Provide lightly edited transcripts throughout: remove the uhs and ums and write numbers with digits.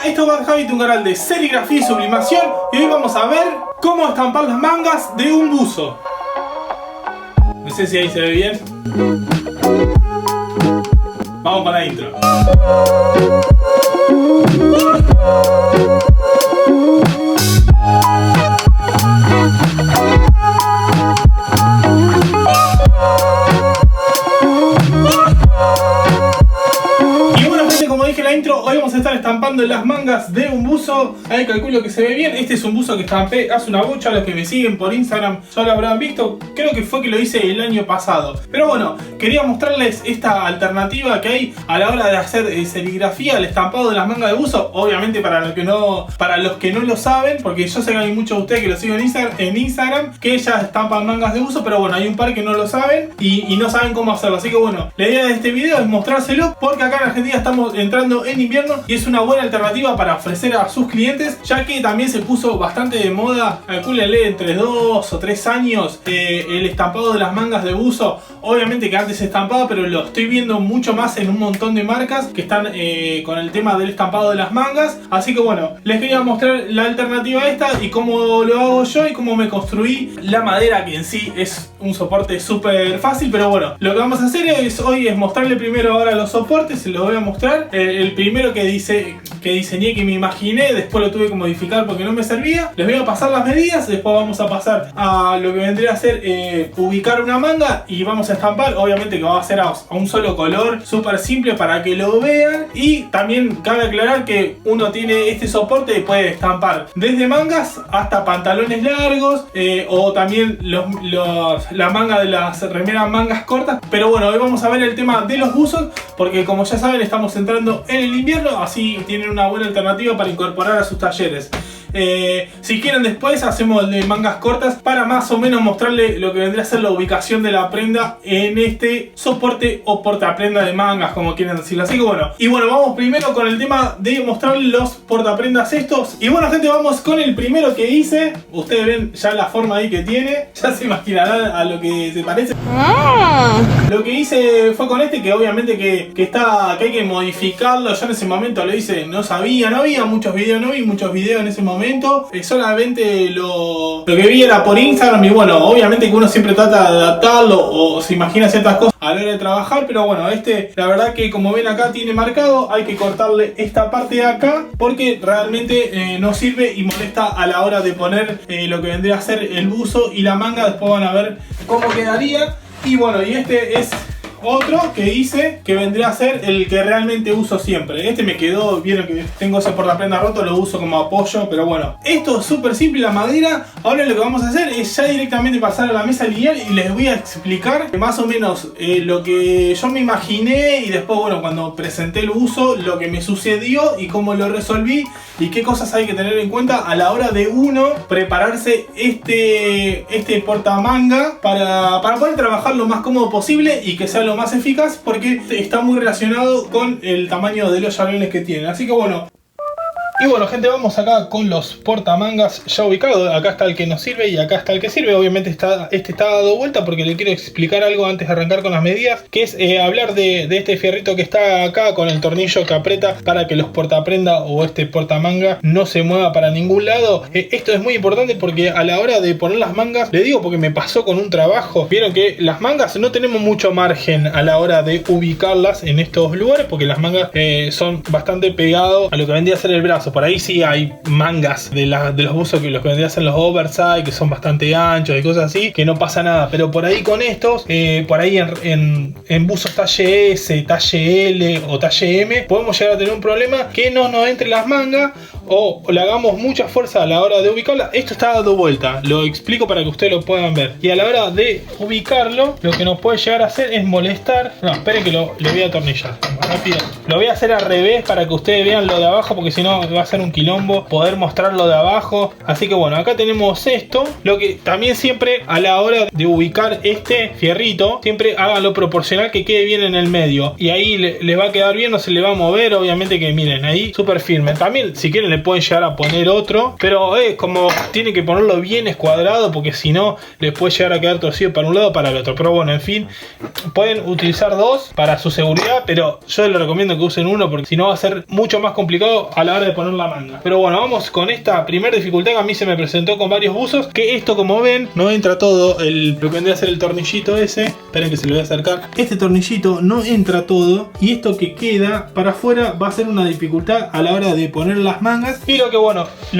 esto es Javi, un canal de serigrafía y sublimación. Y hoy vamos a ver cómo estampar las mangas de un buzo. No sé si ahí se ve bien. Vamos para la intro. Hoy vamos a estar estampando las mangas de un buzo. Ahí calculo que se ve bien. Este es un buzo que estampé hace una bocha. Los que me siguen por Instagram ya lo habrán visto. Creo que fue que lo hice el año pasado. Pero bueno, quería mostrarles esta alternativa que hay a la hora de hacer serigrafía, el estampado de las mangas de buzo. Obviamente para los que no lo saben, porque yo sé que hay muchos de ustedes que lo siguen en Instagram que ya estampan mangas de buzo, pero bueno, hay un par que no lo saben y no saben cómo hacerlo. Así que bueno, la idea de este video es mostrárselo, porque acá en Argentina estamos entrando en invierno y es una buena alternativa para ofrecer a sus clientes, ya que también se puso bastante de moda, calcúlenle, entre 2 o 3 años el estampado de las mangas de buzo. Obviamente que antes se estampaba, pero lo estoy viendo mucho más en un montón de marcas que están con el tema del estampado de las mangas. Así que bueno, les quería mostrar la alternativa esta y cómo lo hago yo y cómo me construí la madera, que en sí es un soporte súper fácil. Pero bueno, lo que vamos a hacer hoy es mostrarle primero ahora los soportes. Se los voy a mostrar. El primero que diseñé, que me imaginé, después lo tuve que modificar porque no me servía. Les voy a pasar las medidas, después vamos a pasar a lo que vendría a ser ubicar una manga y vamos a estampar. Obviamente que va a ser a un solo color, súper simple para que lo vean. Y también cabe aclarar que uno tiene este soporte y puede estampar desde mangas hasta pantalones largos, o también la manga de las remeras mangas cortas. Pero bueno, hoy vamos a ver el tema de los buzos, porque como ya saben estamos entrando en el invierno, así tienen una buena alternativa para incorporar a sus talleres. Si quieren después hacemos el de mangas cortas para más o menos mostrarle lo que vendría a ser la ubicación de la prenda en este soporte o portaprenda de mangas, como quieran decirlo. Así que bueno, vamos primero con el tema de mostrarles los portaprendas estos. Y bueno gente, vamos con el primero que hice. Ustedes ven ya la forma ahí que tiene, ya se imaginarán a lo que se parece. Lo que hice fue con este, que obviamente que hay que modificarlo. Yo en ese momento lo hice, no había muchos videos, no vi muchos videos en ese momento. Solamente lo que vi era por Instagram. Y bueno, obviamente que uno siempre trata de adaptarlo o se imagina ciertas cosas a la hora de trabajar. Pero bueno, la verdad que como ven acá tiene marcado, hay que cortarle esta parte de acá porque realmente no sirve y molesta a la hora de poner lo que vendría a ser el buzo y la manga. Después van a ver cómo quedaría. Y bueno, y este es otro que hice, que vendría a ser el que realmente uso siempre. Este me quedó, vieron que tengo ese portaprenda roto, lo uso como apoyo. Pero bueno, esto es súper simple, la madera. Ahora lo que vamos a hacer es ya directamente pasar a la mesa lineal y les voy a explicar más o menos lo que yo me imaginé. Y después, bueno, cuando presenté el uso, lo que me sucedió y cómo lo resolví y qué cosas hay que tener en cuenta a la hora de uno prepararse este portamanga para poder trabajar lo más cómodo posible y que sea lo más eficaz, porque está muy relacionado con el tamaño de los llaveles que tienen. Así que bueno. Y bueno gente, vamos acá con los portamangas ya ubicados. Acá está el que nos sirve y acá está el que sirve. Obviamente este está dado vuelta porque le quiero explicar algo antes de arrancar con las medidas, que es hablar de este fierrito que está acá con el tornillo que aprieta para que los portaprenda o este portamanga no se mueva para ningún lado. Esto es muy importante porque a la hora de poner las mangas, le digo porque me pasó con un trabajo. Vieron que las mangas no tenemos mucho margen a la hora de ubicarlas en estos lugares, porque las mangas son bastante pegados a lo que vendría a ser el brazo. Por ahí sí hay mangas de los buzos que los que vendrían a ser los oversize, que son bastante anchos y cosas así, que no pasa nada. Pero por ahí con estos, por ahí en buzos talle S, talle L o talle M, podemos llegar a tener un problema que no nos entre las mangas o le hagamos mucha fuerza a la hora de ubicarla. Esto está dado vuelta, lo explico para que ustedes lo puedan ver. Y a la hora de ubicarlo, lo que nos puede llegar a hacer es molestar. No, esperen que le voy a atornillar rápido. Lo voy a hacer al revés para que ustedes vean lo de abajo, porque si no va a ser un quilombo poder mostrar lo de abajo. Así que bueno, acá tenemos esto. Lo que también siempre a la hora de ubicar este fierrito, siempre háganlo proporcional, que quede bien en el medio, y ahí les va a quedar bien, no se le va a mover. Obviamente que miren, ahí súper firme. También si quieren le pueden llegar a poner otro, pero es como tiene que ponerlo bien escuadrado, porque si no les puede llegar a quedar torcido para un lado o para el otro. Pero bueno, en fin, pueden utilizar dos para su seguridad, pero yo les recomiendo que usen uno, porque si no va a ser mucho más complicado a la hora de poner la manga. Pero bueno, vamos con esta primera dificultad que a mí se me presentó con varios buzos, que esto, como ven, no entra todo, lo que vendría a ser el tornillito ese. Esperen que se lo voy a acercar. Este tornillito no entra todo, y esto que queda para afuera va a ser una dificultad a la hora de poner las mangas. Y lo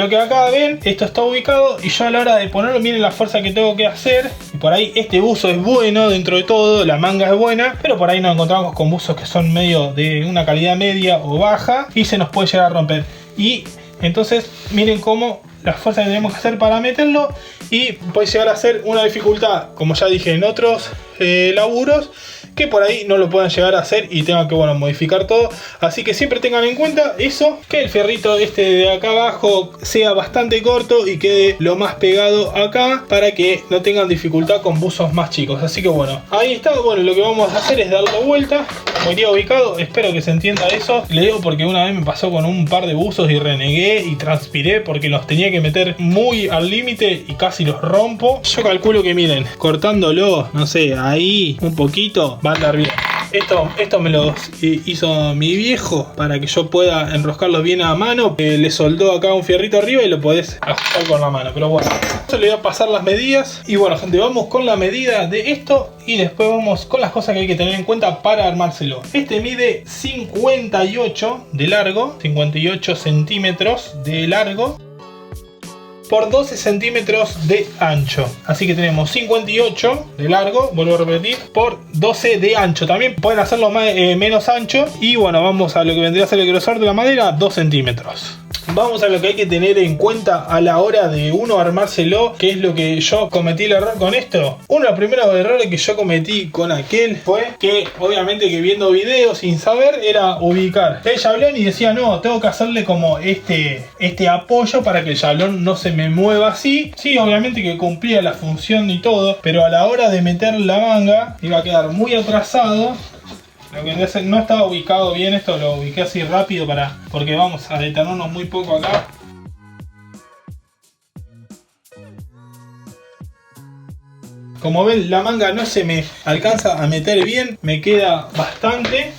que acá ven, esto está ubicado, y yo a la hora de ponerlo, miren la fuerza que tengo que hacer. Y por ahí este buzo es bueno dentro de todo, la manga es buena, pero por ahí nos encontramos con buzos que son medio de una calidad media o baja y se nos puede llegar a romper. Y entonces miren cómo la fuerza que tenemos que hacer para meterlo, y puede llegar a ser una dificultad, como ya dije en otros laburos, que por ahí no lo puedan llegar a hacer y tengan que, bueno, modificar todo. Así que siempre tengan en cuenta eso, que el fierrito este de acá abajo sea bastante corto y quede lo más pegado acá, para que no tengan dificultad con buzos más chicos. Así que bueno, ahí está. Bueno, lo que vamos a hacer es darle vuelta, como iría ubicado. Espero que se entienda eso. Le digo porque una vez me pasó con un par de buzos y renegué y transpiré porque los tenía que meter muy al límite y casi los rompo. Yo calculo que, miren, cortándolo, no sé, ahí un poquito, va a andar bien. Esto me lo hizo mi viejo para que yo pueda enroscarlo bien a mano. Le soldó acá un fierrito arriba y lo podés ajustar con la mano. Pero bueno, yo le voy a pasar las medidas. Y bueno, gente, vamos con la medida de esto y después vamos con las cosas que hay que tener en cuenta para armárselo. Este mide 58 de largo, 58 centímetros de largo, por 12 centímetros de ancho. Así que tenemos 58 de largo, vuelvo a repetir, por 12 de ancho. También pueden hacerlo menos ancho. Y bueno, vamos a lo que vendría a ser el grosor de la madera, 2 centímetros. Vamos a lo que hay que tener en cuenta a la hora de uno armárselo, que es lo que yo cometí el error con esto. Uno de los primeros errores que yo cometí con aquel fue que, obviamente, que viendo videos sin saber, era ubicar el yablón y decía, no, tengo que hacerle como este apoyo para que el yablón no se me mueva así. Sí, obviamente que cumplía la función y todo, pero a la hora de meter la manga iba a quedar muy atrasado. Lo que no estaba ubicado bien, esto lo ubiqué así rápido porque vamos a detenernos muy poco acá. Como ven, la manga no se me alcanza a meter bien, me queda bastante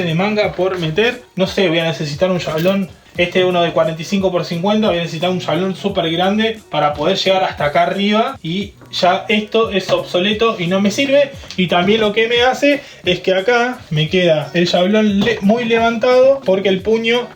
de manga por meter. No sé, voy a necesitar un yablón. Este es uno de 45 por 50, voy a necesitar un yablón súper grande para poder llegar hasta acá arriba, y ya esto es obsoleto y no me sirve. Y también lo que me hace es que acá me queda el yablón muy levantado, porque el puño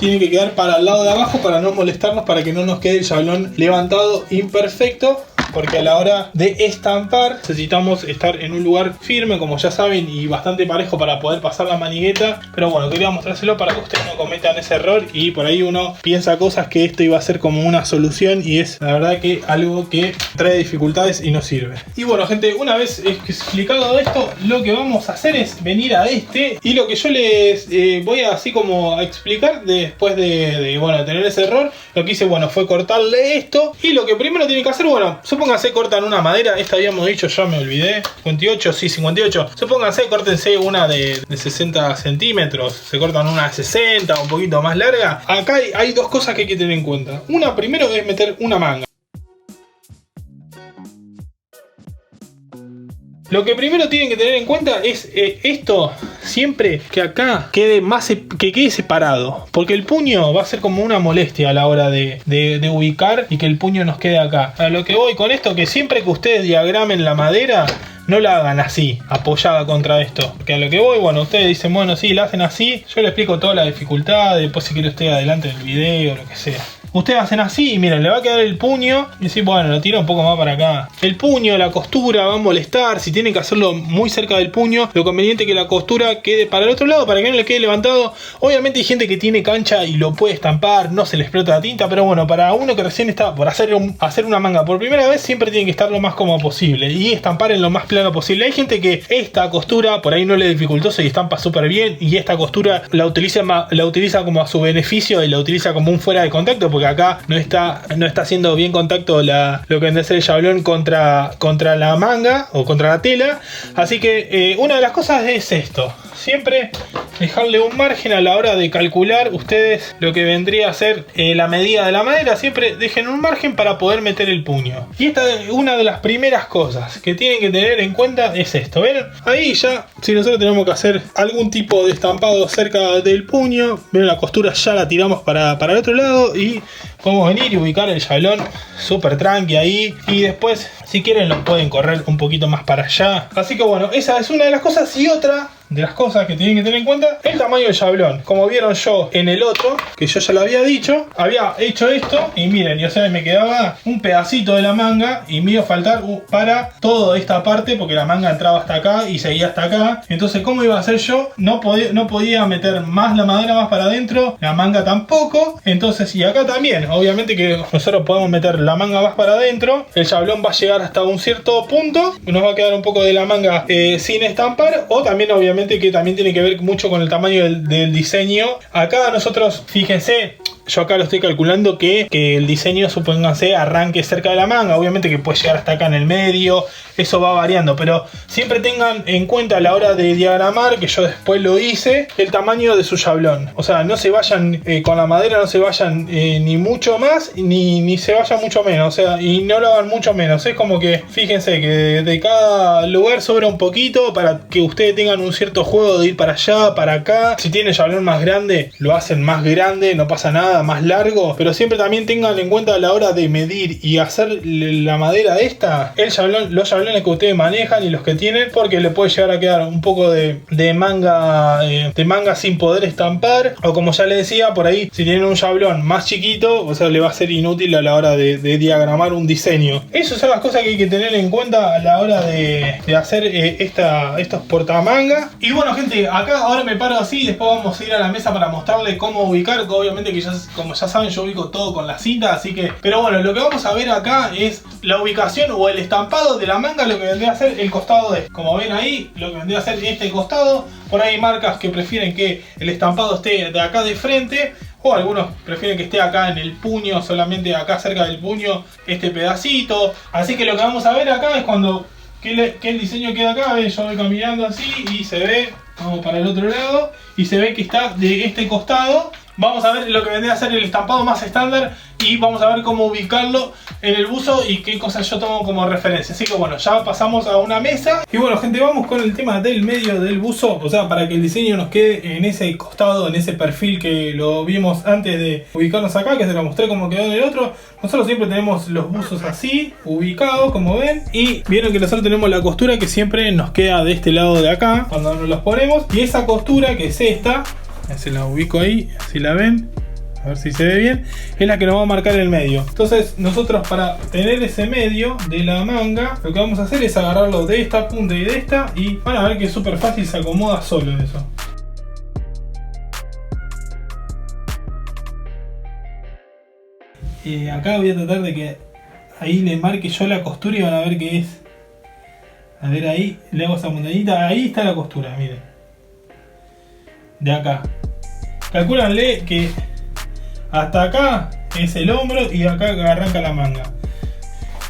tiene que quedar para el lado de abajo para no molestarnos, para que no nos quede el yablón levantado imperfecto. Porque a la hora de estampar necesitamos estar en un lugar firme, como ya saben, y bastante parejo para poder pasar la manigueta. Pero bueno, quería mostrárselo para que ustedes no cometan ese error, y por ahí uno piensa cosas que esto iba a ser como una solución, y es la verdad que algo que trae dificultades y no sirve. Y bueno, gente, una vez explicado esto, lo que vamos a hacer es venir a y lo que yo les voy a así como a explicar después de tener ese error. Lo que hice, bueno, fue cortarle esto, y lo que primero tiene que hacer, bueno, supónganse cortan una madera, esta habíamos dicho, ya me olvidé, 58, sí, 58. Supónganse, córtense una de 60 centímetros, se cortan una de 60, un poquito más larga. Acá hay dos cosas que hay que tener en cuenta. Una, primero, es meter una manga. Lo que primero tienen que tener en cuenta es esto, siempre que acá quede separado, porque el puño va a ser como una molestia a la hora de ubicar y que el puño nos quede acá. A lo que voy con esto, que siempre que ustedes diagramen la madera, no la hagan así, apoyada contra esto. Porque a lo que voy, bueno, ustedes dicen, bueno, sí, la hacen así. Yo les explico toda la dificultad, después si quiere usted adelante del video, lo que sea. Ustedes hacen así y miren, le va a quedar el puño. Y decir, bueno, lo tiro un poco más para acá. El puño, la costura va a molestar. Si tienen que hacerlo muy cerca del puño, lo conveniente es que la costura quede para el otro lado, para que no le quede levantado. Obviamente hay gente que tiene cancha y lo puede estampar, no se le explota la tinta. Pero bueno, para uno que recién está por hacer una manga por primera vez, siempre tiene que estar lo más cómodo posible y estampar en lo más plano posible. Hay gente que esta costura por ahí no le dificultó y estampa súper bien, y esta costura la utiliza como a su beneficio y la utiliza como un fuera de contacto, porque acá no está haciendo bien contacto lo que vendría a ser el yablón contra la manga o contra la tela. Así que una de las cosas es esto. siempre dejarle un margen a la hora de calcular ustedes lo que vendría a ser la medida de la madera. Siempre dejen un margen para poder meter el puño. Y esta es una de las primeras cosas que tienen que tener en cuenta, es esto. ¿Ven? Ahí ya, si nosotros tenemos que hacer algún tipo de estampado cerca del puño, ven, la costura ya la tiramos para el otro lado y podemos venir y ubicar el yablón súper tranqui ahí. Y después, si quieren, lo pueden correr un poquito más para allá. Así que bueno, esa es una de las cosas. Y otra de las cosas que tienen que tener en cuenta, el tamaño del yablón. Como vieron yo en el otro, que yo ya lo había dicho, había hecho esto y miren, y o sea, me quedaba un pedacito de la manga y me iba a faltar para toda esta parte, porque la manga entraba hasta acá y seguía hasta acá. Entonces, ¿cómo iba a hacer yo? No podía meter más la madera más para adentro, la manga tampoco. Entonces, y acá también, obviamente que nosotros podemos meter la manga más para adentro, el yablón va a llegar hasta un cierto punto, nos va a quedar un poco de la manga sin estampar, o también obviamente que también tiene que ver mucho con el tamaño del diseño. Acá nosotros, fíjense, yo acá lo estoy calculando que el diseño, supónganse, arranque cerca de la manga. Obviamente que puede llegar hasta acá en el medio, eso va variando, pero siempre tengan en cuenta a la hora de diagramar, que yo después lo hice, el tamaño de su yablón. O sea, no se vayan con la madera, no se vayan ni mucho más ni se vayan mucho menos. O sea, y no lo hagan mucho menos. Es como que fíjense que de cada lugar sobra un poquito para que ustedes tengan un cierto juego de ir para allá, para acá. Si tienen yablón más grande, lo hacen más grande, no pasa nada, más largo. Pero siempre también tengan en cuenta a la hora de medir y hacer la madera esta, los yablones que ustedes manejan y los que tienen, porque le puede llegar a quedar un poco de manga sin poder estampar, o como ya les decía, por ahí si tienen un yablón más chiquito, o sea, le va a ser inútil a la hora de diagramar un diseño. Esas son las cosas que hay que tener en cuenta a la hora de hacer estos portamangas. Y bueno, gente, acá ahora me paro así y después vamos a ir a la mesa para mostrarles cómo ubicar. Obviamente que como ya saben, yo ubico todo con la cinta, así que, pero bueno, lo que vamos a ver acá es la ubicación o el estampado de la manga, lo que vendría a ser el costado de, como ven ahí, lo que vendría a ser este costado. Por ahí hay marcas que prefieren que el estampado esté de acá de frente, o algunos prefieren que esté acá en el puño, solamente acá cerca del puño, este pedacito. Así que lo que vamos a ver acá es cuando que el diseño queda acá. ¿Ven? Yo voy caminando así y se ve, vamos para el otro lado, y se ve que está de este costado. Vamos a ver lo que vendría a ser el estampado más estándar y vamos a ver cómo ubicarlo en el buzo y qué cosas yo tomo como referencia. Así que bueno, ya pasamos a una mesa. Y bueno, gente, vamos con el tema del medio del buzo. O sea, para que el diseño nos quede en ese costado, en ese perfil que lo vimos antes de ubicarnos acá, que se lo mostré cómo quedó en el otro. Nosotros siempre tenemos los buzos así, ubicados, como ven. Y vieron que nosotros tenemos la costura que siempre nos queda de este lado de acá, cuando nos los ponemos. Y esa costura, que es esta, se la ubico ahí, si la ven, a ver si se ve bien, es la que nos va a marcar el medio. Entonces nosotros, para tener ese medio de la manga, lo que vamos a hacer es agarrarlo de esta punta y de esta, y van a ver que es súper fácil, se acomoda solo eso. Acá voy a tratar de que ahí le marque yo la costura y van a ver que es, a ver, ahí le hago esa montañita, ahí está la costura, miren, de acá. Calcúlanle que hasta acá es el hombro y acá arranca la manga.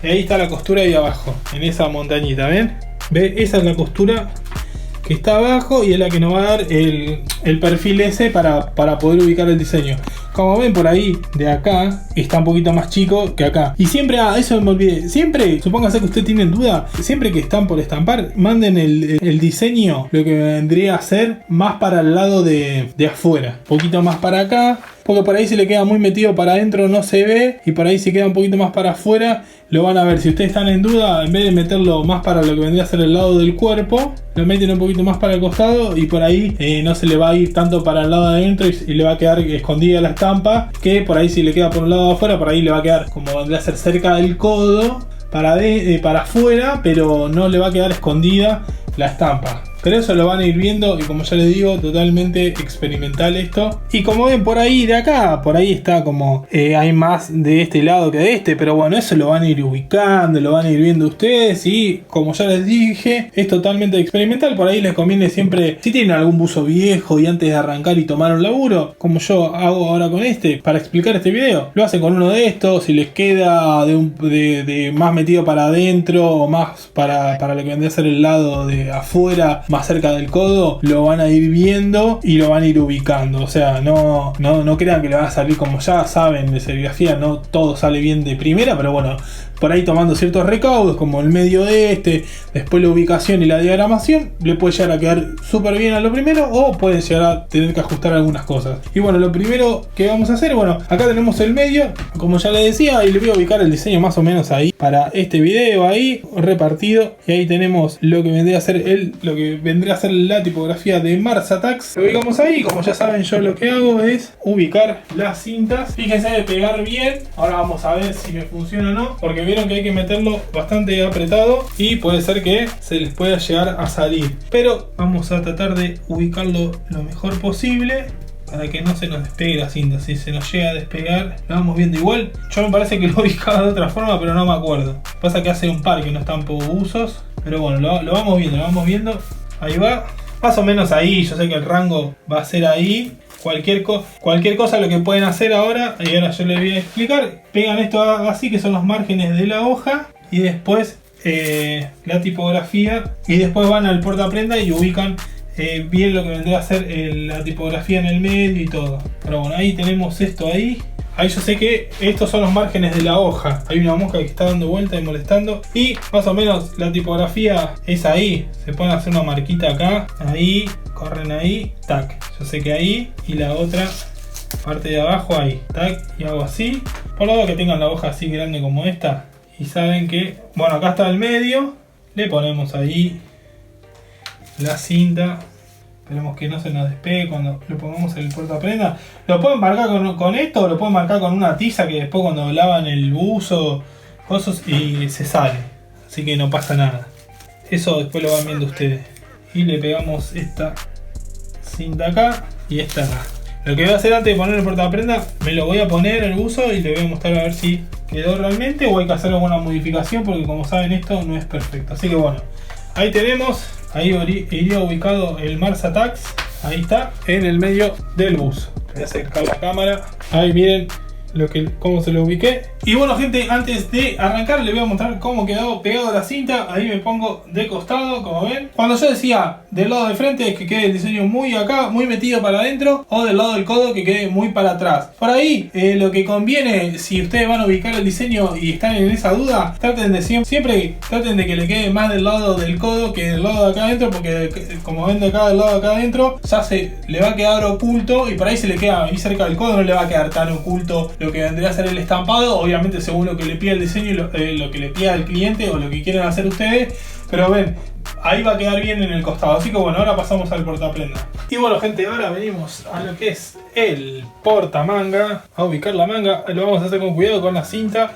Y ahí está la costura ahí abajo, en esa montañita, ¿ven? ¿Ve? Esa es la costura que está abajo y es la que nos va a dar el perfil ese para poder ubicar el diseño. Como ven por ahí, de acá, está un poquito más chico que acá. Y siempre, eso me olvidé, siempre, supóngase que ustedes tienen duda, siempre que están por estampar, manden el diseño, lo que vendría a ser más para el lado de afuera. Un poquito más para acá, porque por ahí si le queda muy metido para adentro no se ve, y por ahí si queda un poquito más para afuera, lo van a ver. Si ustedes están en duda, en vez de meterlo más para lo que vendría a ser el lado del cuerpo, lo meten un poquito más para el costado y por ahí no se le va a ir tanto para el lado de adentro y le va a quedar escondida la estampa, que por ahí si le queda por un lado de afuera, por ahí le va a quedar como vendría a ser cerca del codo para afuera, pero no le va a quedar escondida la estampa. Pero eso lo van a ir viendo y, como ya les digo, totalmente experimental esto. Y como ven por ahí de acá, por ahí está como hay más de este lado que de este, pero bueno, eso lo van a ir ubicando, lo van a ir viendo ustedes. Y como ya les dije, es totalmente experimental. Por ahí les conviene siempre, si tienen algún buzo viejo y antes de arrancar y tomar un laburo, como yo hago ahora con este, para explicar este video, lo hacen con uno de estos. Si les queda de más metido para adentro o más para lo que vendría a ser el lado de afuera, más cerca del codo, lo van a ir viendo y lo van a ir ubicando. O sea, no crean que le va a salir, como ya saben de serigrafía, no todo sale bien de primera, pero bueno, por ahí tomando ciertos recaudos como el medio de después la ubicación y la diagramación, le puede llegar a quedar súper bien a lo primero, o puede llegar a tener que ajustar algunas cosas. Y bueno, lo primero que vamos a hacer, bueno, acá tenemos el medio, como ya les decía, y le voy a ubicar el diseño más o menos ahí para este video, ahí repartido, y ahí tenemos lo que vendría a ser la tipografía de Mars Attacks. Lo ubicamos ahí. Como ya saben, yo lo que hago es ubicar las cintas. Fíjense de pegar bien. Ahora vamos a ver si me funciona o no, porque vieron que hay que meterlo bastante apretado y puede ser que se les pueda llegar a salir, pero vamos a tratar de ubicarlo lo mejor posible para que no se nos despegue la cinta. Si se nos llega a despegar, lo vamos viendo. Igual yo me parece que lo ubicaba de otra forma, pero no me acuerdo. Pasa que hace un par que no están por usos, pero bueno, lo vamos viendo. Ahí va, más o menos ahí. Yo sé que el rango va a ser ahí. Cualquier cosa lo que pueden hacer ahora, y ahora yo les voy a explicar. Pegan esto así, que son los márgenes de la hoja, y después la tipografía, y después van al portaprenda y ubican bien lo que vendría a ser la tipografía en el medio y todo. Pero bueno, ahí tenemos esto ahí. Ahí yo sé que estos son los márgenes de la hoja. Hay una mosca que está dando vuelta y molestando. Y más o menos la tipografía es ahí. Se pueden hacer una marquita acá. Ahí, corren ahí, tac. Yo sé que ahí. Y la otra parte de abajo ahí, tac. Y hago así. Por lo que tengan la hoja así grande como esta. Y saben que, bueno, acá está el medio. Le ponemos ahí la cinta. Esperemos que no se nos despegue cuando lo pongamos en el portaprenda. Lo pueden marcar con esto, o lo pueden marcar con una tiza que después cuando lavan el buzo, cosas, y se sale. Así que no pasa nada. Eso después lo van viendo ustedes. Y le pegamos esta cinta acá y esta acá. Lo que voy a hacer antes de poner el portaprenda, me lo voy a poner el buzo y le voy a mostrar a ver si quedó realmente o hay que hacer alguna modificación, porque como saben esto no es perfecto. Así que bueno, ahí tenemos. Ahí iría ubicado el Mars Attacks. Ahí está, en el medio del buzo. Voy a acercar la cámara. Ahí miren cómo se lo ubiqué. Y bueno, gente, antes de arrancar les voy a mostrar cómo quedó pegado la cinta. Ahí me pongo de costado, como ven. Cuando yo decía del lado de frente, es que quede el diseño muy acá, muy metido para adentro, o del lado del codo que quede muy para atrás. Por ahí, lo que conviene, si ustedes van a ubicar el diseño y están en esa duda, traten de siempre traten de que le quede más del lado del codo que del lado de acá adentro, porque como ven de acá, del lado de acá adentro, ya se le va a quedar oculto, y por ahí se le queda ahí cerca del codo, no le va a quedar tan oculto lo que vendría a ser el estampado. Obviamente según lo que le pida el diseño y lo que le pida el cliente o lo que quieran hacer ustedes, pero ven, ahí va a quedar bien en el costado. Así que bueno, ahora pasamos al portaprenda. Y bueno, gente, ahora venimos a lo que es el portamanga, a ubicar la manga. Lo vamos a hacer con cuidado con la cinta.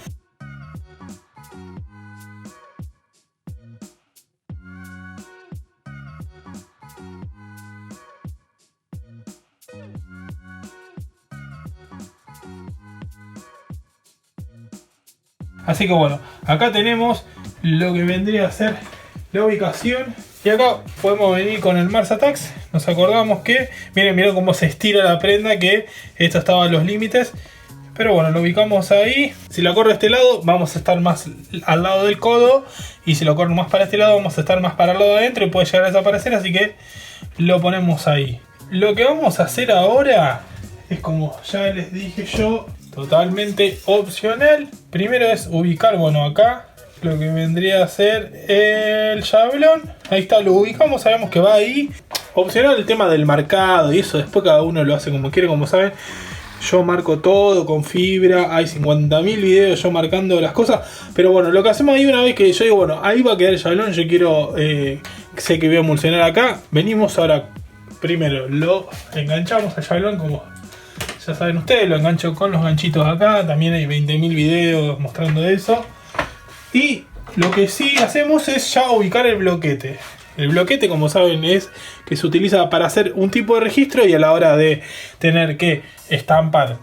Así que bueno, acá tenemos lo que vendría a ser la ubicación. Y acá podemos venir con el Mars Attacks. Nos acordamos que, miren cómo se estira la prenda, que esto estaba a los límites. Pero bueno, lo ubicamos ahí. Si lo corro a este lado, vamos a estar más al lado del codo. Y si lo corro más para este lado, vamos a estar más para el lado de adentro y puede llegar a desaparecer. Así que lo ponemos ahí. Lo que vamos a hacer ahora es, como ya les dije yo, totalmente opcional. Primero es ubicar, bueno, acá lo que vendría a ser el chablón. Ahí está, lo ubicamos, sabemos que va ahí. Opcional el tema del marcado y eso, después cada uno lo hace como quiere. Como saben, yo marco todo con fibra. Hay 50.000 videos yo marcando las cosas. Pero bueno, lo que hacemos ahí, una vez que yo digo, bueno, ahí va a quedar el chablón, yo quiero, sé que voy a emulsionar acá. Venimos ahora, primero lo enganchamos al chablón, como ya saben ustedes, lo engancho con los ganchitos acá. También hay 20.000 videos mostrando eso. Y lo que sí hacemos es ya ubicar el bloquete. El bloquete, como saben, es que se utiliza para hacer un tipo de registro, y a la hora de tener que estampar,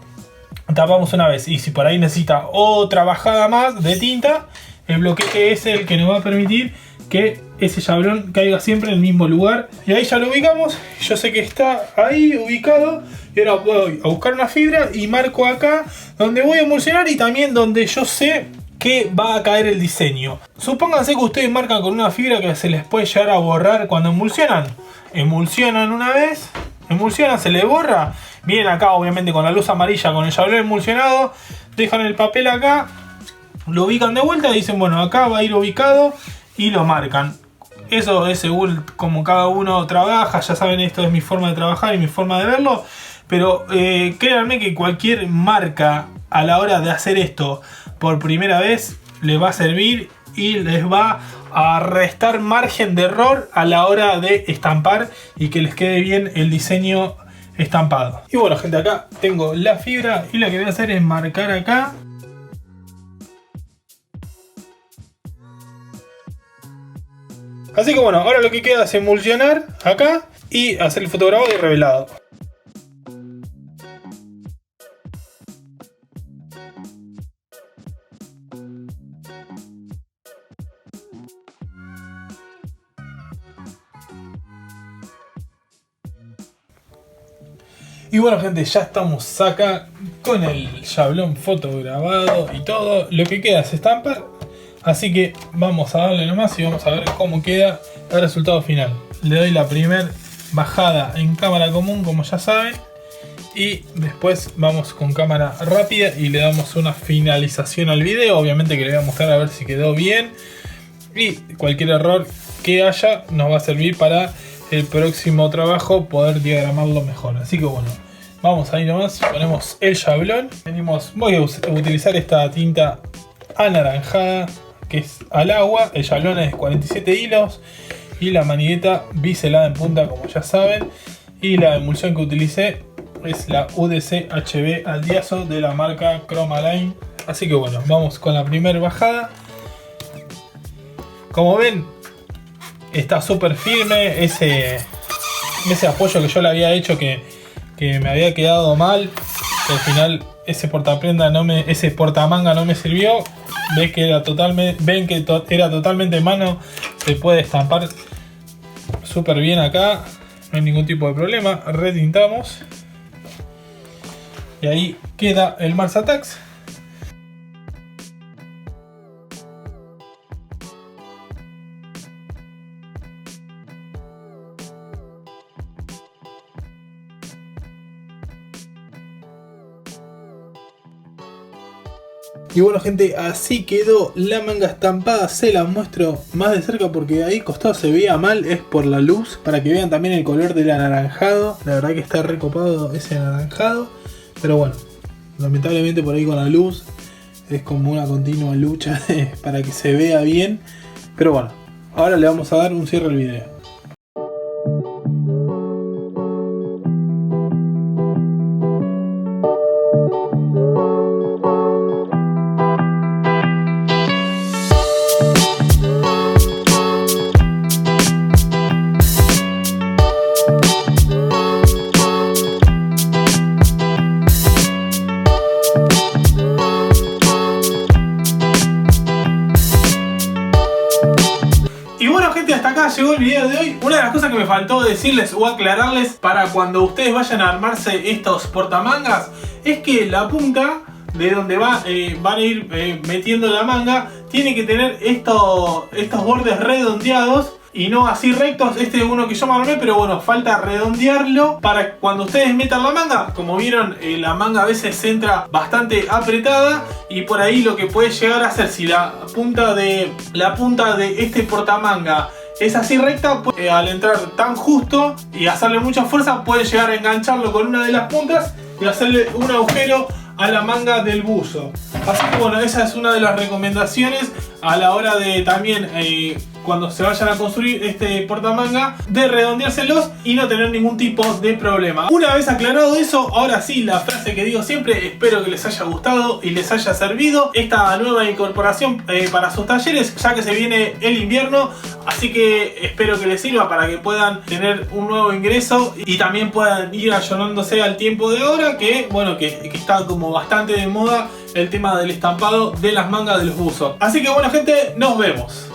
tapamos una vez, y si por ahí necesita otra bajada más de tinta, el bloquete es el que nos va a permitir que ese chablón caiga siempre en el mismo lugar. Y ahí ya lo ubicamos. Yo sé que está ahí ubicado. Y ahora voy a buscar una fibra y marco acá donde voy a emulsionar, y también donde yo sé que va a caer el diseño. Supónganse que ustedes marcan con una fibra que se les puede llegar a borrar cuando emulsionan. Emulsionan una vez, emulsionan, se les borra. Vienen acá obviamente con la luz amarilla, con el jablón emulsionado, dejan el papel acá, lo ubican de vuelta y dicen, bueno, acá va a ir ubicado y lo marcan. Eso es según como cada uno trabaja, ya saben, esto es mi forma de trabajar y mi forma de verlo. Pero créanme que cualquier marca a la hora de hacer esto por primera vez les va a servir y les va a restar margen de error a la hora de estampar y que les quede bien el diseño estampado. Y bueno gente, acá tengo la fibra y lo que voy a hacer es marcar acá. Así que bueno, ahora lo que queda es emulsionar acá y hacer el fotografado y revelado. Y bueno gente, ya estamos acá con el shablón fotograbado y todo. Lo que queda es estampar. Así que vamos a darle nomás y vamos a ver cómo queda el resultado final. Le doy la primera bajada en cámara común, como ya saben. Y después vamos con cámara rápida y le damos una finalización al video. Obviamente que le voy a mostrar a ver si quedó bien. Y cualquier error que haya nos va a servir para el próximo trabajo poder diagramarlo mejor. Así que bueno, vamos ahí nomás, ponemos el shablón. Voy a utilizar esta tinta anaranjada que es al agua. El shablón es 47 hilos y la manigueta biselada en punta, como ya saben. Y la emulsión que utilicé es la UDC HB al diazo de la marca Chromaline. Así que bueno, vamos con la primera bajada. Como ven, está súper firme. Ese apoyo que yo le había hecho que me había quedado mal, que al final ese portamanga no me sirvió. Ven que era totalmente mano. Se puede estampar súper bien acá, no hay ningún tipo de problema. Retintamos y ahí queda el Mars Attacks. Y bueno gente, así quedó la manga estampada. Se la muestro más de cerca porque ahí costado se veía mal, es por la luz. Para que vean también el color del anaranjado. La verdad que está recopado ese anaranjado. Pero bueno, lamentablemente por ahí con la luz es como una continua lucha para que se vea bien. Pero bueno, ahora le vamos a dar un cierre al video. Hasta acá llegó el video de hoy. Una de las cosas que me faltó decirles o aclararles para cuando ustedes vayan a armarse estos portamangas es que la punta de donde van a ir metiendo la manga tiene que tener estos bordes redondeados y no así rectos. Este es uno que yo me armé, pero bueno, falta redondearlo para cuando ustedes metan la manga. Como vieron, la manga a veces entra bastante apretada y por ahí lo que puede llegar a ser, si la punta de este portamanga es así recta, al entrar tan justo y hacerle mucha fuerza, puede llegar a engancharlo con una de las puntas y hacerle un agujero a la manga del buzo. Así que bueno, esa es una de las recomendaciones a la hora de también cuando se vayan a construir este portamanga, de redondeárselos y no tener ningún tipo de problema. Una vez aclarado eso, ahora sí, la frase que digo siempre: espero que les haya gustado y les haya servido esta nueva incorporación para sus talleres, ya que se viene el invierno. Así que espero que les sirva para que puedan tener un nuevo ingreso y también puedan ir ayornándose al tiempo de ahora, que bueno, que está como bastante de moda el tema del estampado de las mangas de los buzos. Así que bueno gente, nos vemos.